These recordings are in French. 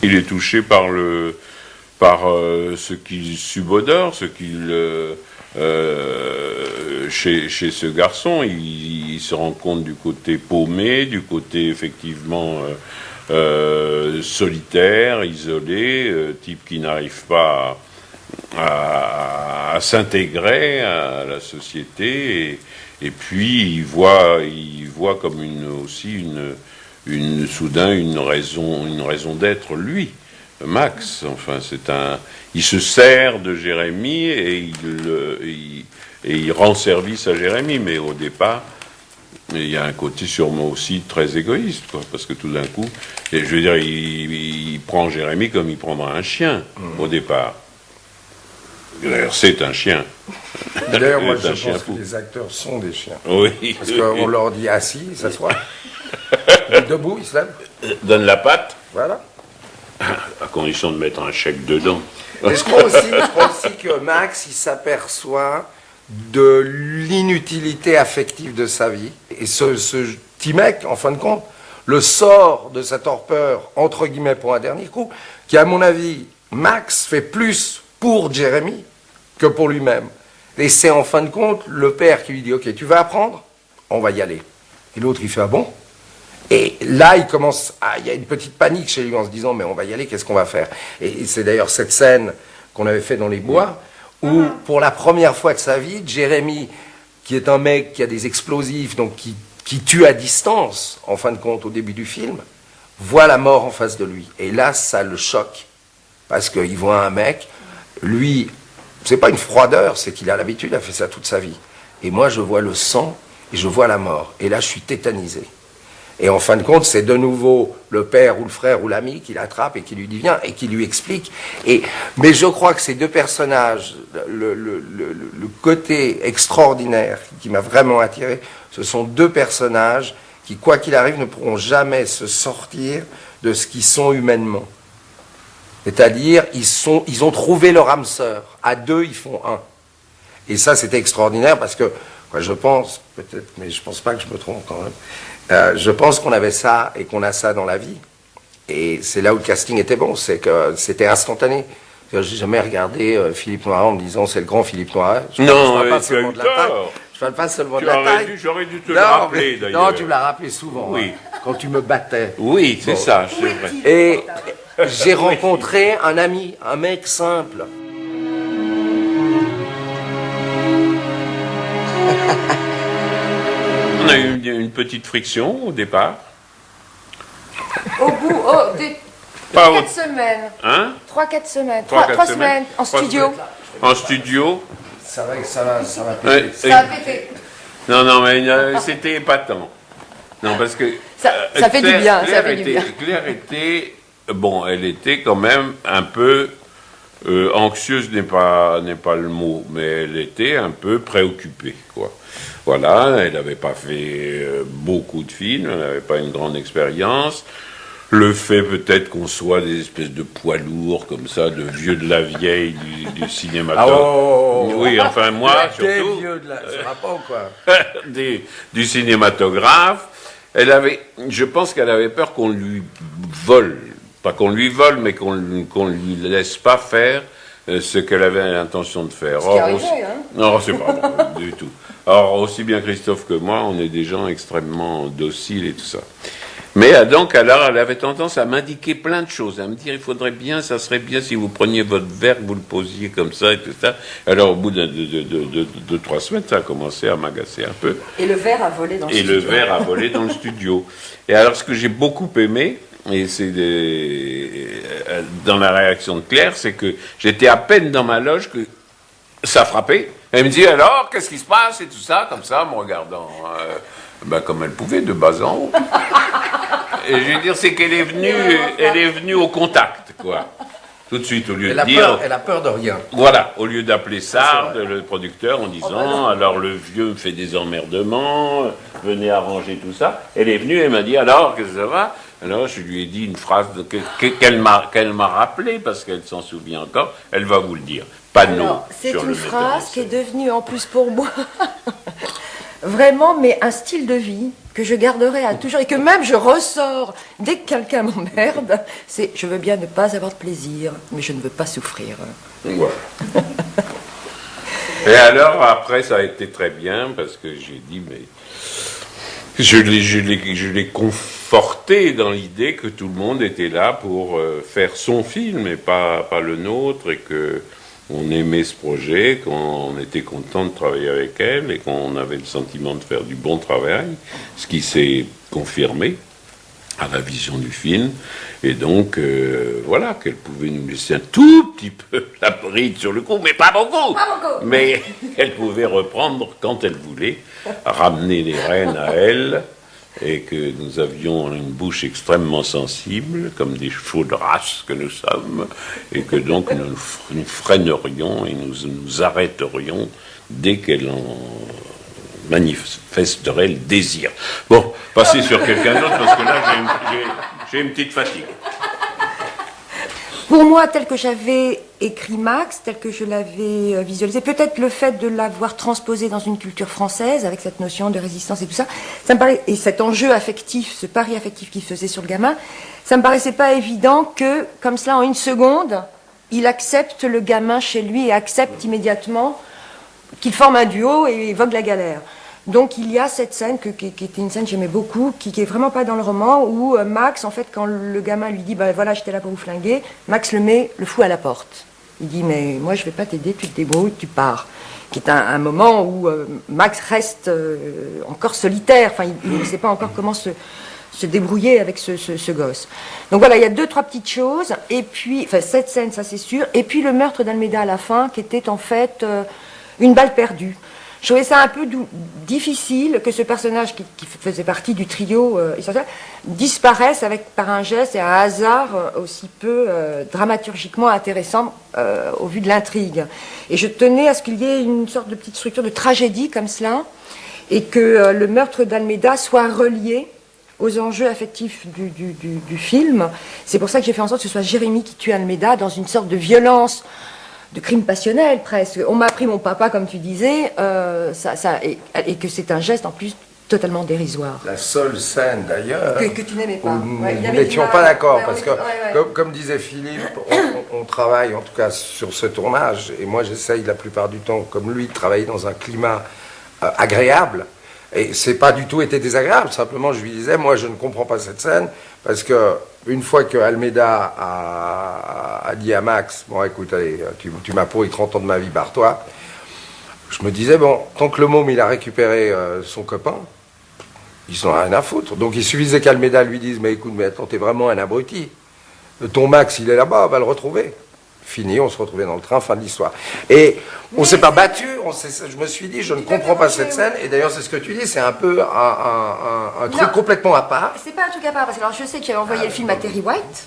Il est touché par ce qu'il subodore, ce qu'il chez ce garçon, il se rend compte du côté paumé, du côté effectivement solitaire, isolé, type qui n'arrive pas à s'intégrer à la société, et puis il voit comme soudain une raison d'être, lui, Max. Enfin, il se sert de Jérémie et il rend service à Jérémie, mais au départ, il y a un côté sûrement aussi très égoïste, quoi, parce que tout d'un coup, et je veux dire, il prend Jérémie comme il prendra un chien au départ. D'ailleurs, c'est un chien. D'ailleurs, moi, je pense que les acteurs sont des chiens. Oui. Parce qu'on leur dit assis, ils s'assoient. Debout, ils se lèvent. Donne la patte. Voilà. À condition de mettre un chèque dedans. Et je crois aussi que Max, il s'aperçoit de l'inutilité affective de sa vie. Et ce petit mec, en fin de compte, le sort de sa torpeur, entre guillemets, pour un dernier coup, qui, à mon avis, Max fait plus pour Jérémie que pour lui-même. Et c'est en fin de compte le père qui lui dit « Ok, tu vas apprendre, on va y aller. » Et l'autre, il fait « Ah bon ?» Et là, il y a une petite panique chez lui en se disant « Mais on va y aller, qu'est-ce qu'on va faire ?» Et c'est d'ailleurs cette scène qu'on avait fait dans les bois, où pour la première fois de sa vie, Jérémie, qui est un mec qui a des explosifs, donc qui tue à distance, en fin de compte, au début du film, voit la mort en face de lui. Et là, ça le choque. Parce qu'il voit un mec, lui, c'est pas une froideur, c'est qu'il a l'habitude, il a fait ça toute sa vie. Et moi, je vois le sang et je vois la mort. Et là, je suis tétanisé. Et en fin de compte, c'est de nouveau le père ou le frère ou l'ami qui l'attrape et qui lui dit viens et qui lui explique. Mais je crois que ces deux personnages, le côté extraordinaire qui m'a vraiment attiré, ce sont deux personnages qui, quoi qu'il arrive, ne pourront jamais se sortir de ce qu'ils sont humainement. C'est-à-dire, ils ont trouvé leur âme sœur. À deux, ils font un. Et ça, c'était extraordinaire parce que, je pense, peut-être, mais je pense pas que je me trompe quand même, je pense qu'on avait ça et qu'on a ça dans la vie. Et c'est là où le casting était bon, c'est que c'était instantané. J'ai jamais regardé Philippe Noiret en me disant c'est le grand Philippe Noiret. Je parle pas seulement de la taille. Je parle pas seulement de la taille. J'aurais dû te le rappeler d'ailleurs. Non, tu me l'as rappelé souvent. Oui. Hein, quand tu me battais. Oui, c'est ça, c'est vrai. Et j'ai rencontré un ami, un mec simple. On a eu une petite friction au départ. Au bout, des 4 semaines. Hein 3-4 semaines. 3 semaines en studio. En studio. Ça va péter. Ça va péter. Non, mais c'était épatant. Non, parce que... Ça fait du bien, ça fait du bien. Claire était... Bon, elle était quand même un peu... anxieuse n'est pas le mot, mais elle était un peu préoccupée, quoi. Voilà, elle n'avait pas fait beaucoup de films, elle n'avait pas une grande expérience. Le fait peut-être qu'on soit des espèces de poids lourds comme ça, de vieux de la vieille du cinématographe. Oui, enfin moi surtout. Vieux de la... Ça va pas ou quoi du cinématographe. Je pense qu'elle avait peur qu'on lui vole. Pas qu'on lui vole, mais qu'on lui laisse pas faire ce qu'elle avait l'intention de faire. Non, c'est pas bon, du tout. Or, aussi bien Christophe que moi, on est des gens extrêmement dociles et tout ça. Mais donc, alors, elle avait tendance à m'indiquer plein de choses, à me dire, ça serait bien si vous preniez votre verre, que vous le posiez comme ça et tout ça. Alors, au bout de 3 semaines, ça a commencé à m'agacer un peu. Et le verre a volé dans le studio. Et le verre a volé dans le studio. Et alors, ce que j'ai beaucoup aimé, et c'est dans la réaction de Claire, c'est que j'étais à peine dans ma loge que ça frappait. Elle me dit alors, qu'est-ce qui se passe et tout ça, comme ça, me regardant, comme elle pouvait, de bas en haut. Et je veux dire, c'est qu'elle est venue au contact, quoi. Tout de suite, au lieu de dire... Elle a peur de rien. Voilà, au lieu d'appeler Sard, le producteur, en disant, alors le vieux me fait des emmerdements, venez arranger tout ça. Elle est venue, elle m'a dit, alors, qu'est-ce que ça va? Alors, je lui ai dit une phrase qu'elle m'a rappelée, parce qu'elle s'en souvient encore, elle va vous le dire. Pas de nom. C'est une phrase qui est devenue, en plus pour moi, vraiment, mais un style de vie que je garderai à toujours et que même je ressors dès que quelqu'un m'emmerde, c'est je veux bien ne pas avoir de plaisir, mais je ne veux pas souffrir. Voilà. Et alors, après, ça a été très bien parce que j'ai dit, mais je l'ai conforté dans l'idée que tout le monde était là pour faire son film et pas le nôtre, et que on aimait ce projet, qu'on était content de travailler avec elle et qu'on avait le sentiment de faire du bon travail, ce qui s'est confirmé à la vision du film. Et donc, voilà, qu'elle pouvait nous laisser un tout petit peu la bride sur le coup, mais pas beaucoup. Mais qu'elle pouvait reprendre quand elle voulait, ramener les rênes à elle, et que nous avions une bouche extrêmement sensible, comme des chevaux de race que nous sommes, et que donc nous freinerions et nous arrêterions dès qu'elle en manifesterait le désir. Bon, passez sur quelqu'un d'autre, parce que là, j'ai une petite fatigue. Pour moi, tel que j'avais écrit Max, tel que je l'avais visualisé, peut-être le fait de l'avoir transposé dans une culture française, avec cette notion de résistance et tout ça, ça me paraît, et cet enjeu affectif, ce pari affectif qu'il faisait sur le gamin, ça me paraissait pas évident que, comme cela, en une seconde, il accepte le gamin chez lui et accepte immédiatement qu'il forme un duo et évoque la galère. Donc il y a cette scène qui était une scène que j'aimais beaucoup, qui est vraiment pas dans le roman, où Max, en fait, quand le gamin lui dit bah voilà, j'étais là pour vous flinguer, Max le fout à la porte. Il dit mais moi je vais pas t'aider, tu te débrouilles, tu pars. Qui est un moment où Max reste encore solitaire, enfin il ne sait pas encore comment se débrouiller avec ce gosse. Donc voilà, il y a 2-3 petites choses, et puis, enfin cette scène, ça c'est sûr, et puis le meurtre d'Almeida à la fin, qui était en fait une balle perdue. Je trouvais ça un peu difficile que ce personnage qui faisait partie du trio essentiel disparaisse par un geste et un hasard aussi peu dramaturgiquement intéressant au vu de l'intrigue. Et je tenais à ce qu'il y ait une sorte de petite structure de tragédie comme cela, et que le meurtre d'Almeida soit relié aux enjeux affectifs du film. C'est pour ça que j'ai fait en sorte que ce soit Jérémy qui tue Almeida dans une sorte de violence, de crime passionnel presque. On m'a appris mon papa, comme tu disais, et que c'est un geste en plus totalement dérisoire. La seule scène d'ailleurs que tu n'aimais pas. Nous n'étions pas d'accord, parce que comme disait Philippe, on travaille en tout cas sur ce tournage, et moi j'essaye la plupart du temps, comme lui, de travailler dans un climat agréable. Et c'est pas du tout été désagréable, simplement je lui disais, moi je ne comprends pas cette scène, parce que une fois que Almeida a dit à Max, bon écoute, allez, tu m'as pourri 30 ans de ma vie, barre-toi, je me disais, bon, tant que le môme il a récupéré son copain, ils n'en ont rien à foutre. Donc il suffisait qu'Almeida lui dise, mais écoute, mais attends, t'es vraiment un abruti. Ton Max, il est là-bas, on va le retrouver. Fini, on se retrouvait dans le train, fin de l'histoire. Et on s'est pas battu, je me suis dit, je ne comprends pas cette scène, et d'ailleurs c'est ce que tu dis, c'est un peu un truc complètement à part. C'est pas un truc à part, parce que alors, je sais que j'avais envoyé le film à Terry White,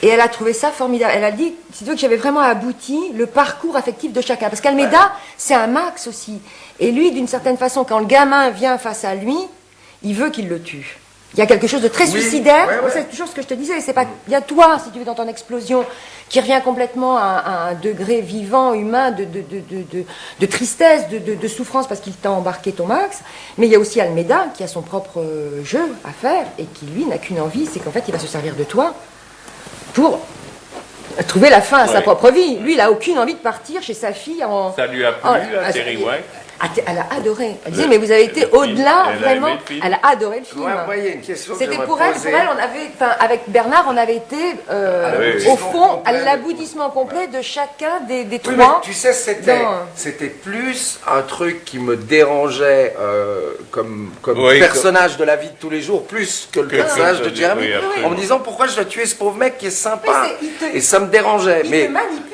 et elle a trouvé ça formidable. Elle a dit, c'est que j'avais vraiment abouti le parcours affectif de chacun, parce qu'Almeida, c'est un Max aussi. Et lui, d'une certaine façon, quand le gamin vient face à lui, il veut qu'il le tue. Il y a quelque chose de très suicidaire. C'est toujours ce que je te disais. C'est pas bien toi, si tu veux, dans ton explosion, qui revient complètement à un degré vivant, humain, de tristesse, de souffrance, parce qu'il t'a embarqué ton Max. Mais il y a aussi Almeida, qui a son propre jeu à faire, et qui, lui, n'a qu'une envie, c'est qu'en fait, il va se servir de toi pour trouver la fin à sa propre vie. Lui, il a aucune envie de partir chez sa fille en... Ça lui a plu à Terry White? Elle a adoré. Elle disait, mais vous avez été au-delà, vraiment. Elle a adoré le film. Ouais, une question c'était pour elle, on avait, avec Bernard, on avait été, au fond, à l'aboutissement complet de chacun des trois. Mais tu sais, c'était plus un truc qui me dérangeait comme personnage de la vie de tous les jours, plus que le personnage de Jeremy. En me disant, pourquoi je dois tuer ce pauvre mec qui est sympa? Et ça me dérangeait. Mais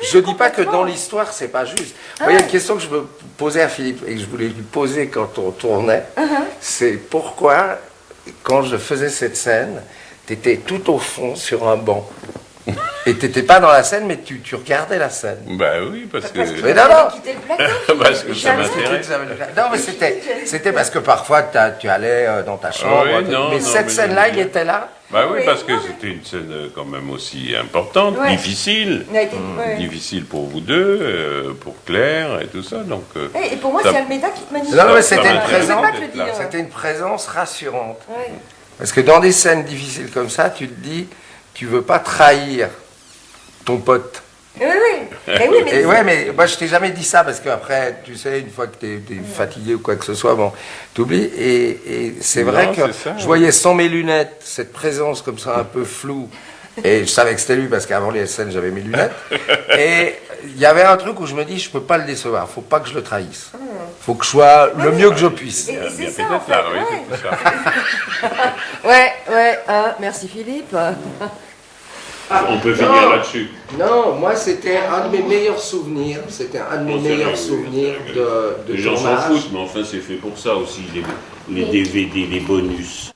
je dis pas que dans l'histoire, c'est pas juste. Il y a une question que je me posais à Philippe, et que je voulais lui poser quand on tournait, c'est pourquoi, quand je faisais cette scène, tu étais tout au fond sur un banc. Et tu n'étais pas dans la scène, mais tu regardais la scène. Bah oui, parce que... Mais non, parce que ça m'intéresse. Non, mais c'était parce que parfois tu allais dans ta chambre. Mais cette scène-là, il était là. Bah oui, Oui, parce que non, c'était une scène quand même aussi importante, Ouais. difficile. On a été- ouais. Difficile pour vous deux, pour Claire et tout ça. Donc, Et pour moi, ça- c'est Almeida qui te magnifique. Non, mais Ça c'était une m'intéresse présence. Je peux pas te le d'être là. dire. C'était une présence rassurante. Ouais. Parce que dans des scènes difficiles comme ça, tu te dis, tu veux pas trahir ton pote. Oui, oui. Mais oui, mais Et ouais, mais moi je t'ai jamais dit ça parce qu'après, tu sais, une fois que t'es fatigué ou quoi que ce soit, bon, t'oublies. Et c'est Non, vrai que c'est ça, je ouais. voyais sans mes lunettes cette présence comme ça un peu floue. Et je savais que c'était lui parce qu'avant les scènes j'avais mes lunettes. Et il y avait un truc où je me dis, je peux pas le décevoir, faut pas que je le trahisse. Faut que je sois le mieux que je puisse. Et c'est bien ça, peut-être en fait. là, oui, Ouais, c'est ça. ouais. Merci Philippe. On peut Non. finir là-dessus. Non, moi c'était un de mes meilleurs souvenirs. C'était un de mes Bon, c'est meilleurs vrai, oui, souvenirs c'est vrai. de Les gens s'en tournage. foutent, mais enfin, c'est fait pour ça aussi, les DVD, les bonus.